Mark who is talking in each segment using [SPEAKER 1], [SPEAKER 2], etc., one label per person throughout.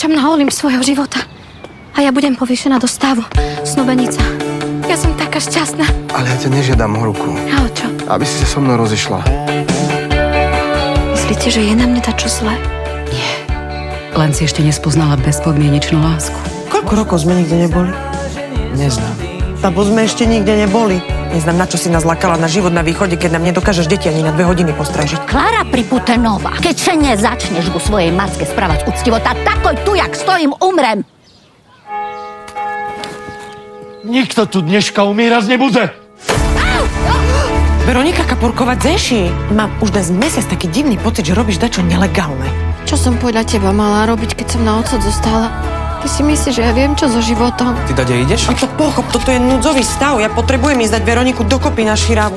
[SPEAKER 1] kráčam na Olymp svojho života. A ja budem povýšená do stavu. Snúbenica. Ja som taká šťastná.
[SPEAKER 2] Ale ja ťa nežiadam o ruku.
[SPEAKER 1] A o čo?
[SPEAKER 2] Aby si sa so mnou rozišla.
[SPEAKER 1] Myslíte, že je na mne tačo zlé?
[SPEAKER 3] Len si ešte nespoznala bezpodmienečnú lásku.
[SPEAKER 4] Koľko rokov sme nikde neboli?
[SPEAKER 2] Neznám.
[SPEAKER 4] Lebo sme ešte nikde neboli. Neznám, na čo si nás lakala na život na východe, keď nám nedokážeš deti ani na 2 hodiny postražiť.
[SPEAKER 5] Klára Priputenová, keď sa nezačneš ku svojej macke správať úctivo, tak takoj tu, jak stojím, umrem.
[SPEAKER 6] Nikto tu dneška umírať nebude.
[SPEAKER 4] Veronika Kaporková Zeši. Mám už dnes mesiac taký divný pocit, že robíš dačo nelegálne.
[SPEAKER 1] Čo som podľa teba mala robiť, keď som na odsud zostala? Ty si myslíš, že ja viem, čo so životom?
[SPEAKER 2] Ty Daďa ideš?
[SPEAKER 4] A to pochop, toto je núdzový stav. Ja potrebujem ísť dať Veroniku dokopy na širavu.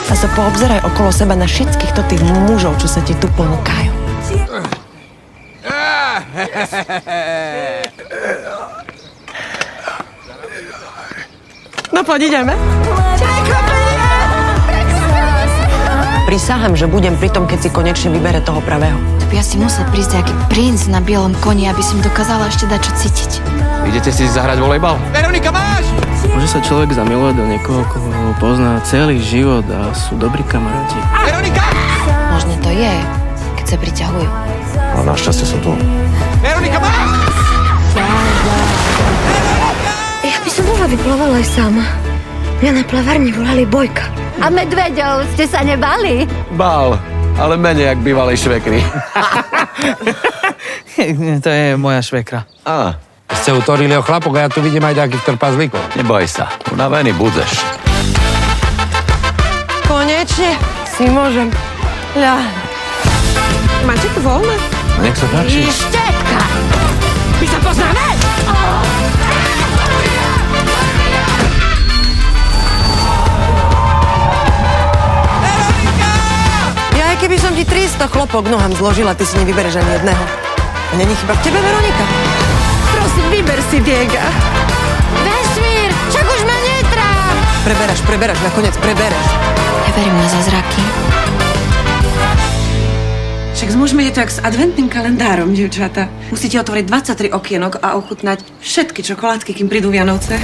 [SPEAKER 4] A sa poobzeraj okolo seba na všetkých tých mužov, čo sa ti tu ponúkajú. No poď, ideme. Prisahám, že budem pri tom, keď si konečne vybere toho pravého.
[SPEAKER 1] To by asi musel prísť nejaký princ na bielom koni, aby som dokázala ešte dať čo cítiť.
[SPEAKER 7] Idete si zahrať volejbal?
[SPEAKER 2] Veronika, máš!
[SPEAKER 8] Môže sa človek zamilovať do niekoho, koho pozná celý život a sú dobrí kamaráti.
[SPEAKER 2] Veronika!
[SPEAKER 1] Možno to je, keď sa priťahujú.
[SPEAKER 7] Ale našťastie som tu.
[SPEAKER 2] Veronika, máš!
[SPEAKER 1] Ja by som bola vyplávala aj sama. Mňa na plavárni volali Bojka.
[SPEAKER 5] A medveďov ste sa nebali?
[SPEAKER 7] Bál, ale menej jak bývalej švekry.
[SPEAKER 8] To je moja švekra.
[SPEAKER 7] Á,
[SPEAKER 6] Ste utorili o chlapok a ja tu vidím aj takých trpazlíkov.
[SPEAKER 7] neboj sa, unavený budeš.
[SPEAKER 4] Konečne si môžem ľahnuť. Máte to voľné?
[SPEAKER 7] Nech sa páči.
[SPEAKER 5] Štetka!
[SPEAKER 4] My sa poznáme! Ja aj keby som ti 300 chlopok nohám zložila, ty si nevybereš ani jedného. A není chyba v tebe, Veronika? Prosím, vyber si Diega.
[SPEAKER 1] Vesmír, čak už ma netráp!
[SPEAKER 4] Preberáš, nakoniec prebereš.
[SPEAKER 1] Ja verím na zázraky.
[SPEAKER 9] Však s mužmi je to jak s adventným kalendárom, dievčata. Musíte otvoriť 23 okienok a ochutnať všetky čokoládky, kým prídu Vianoce.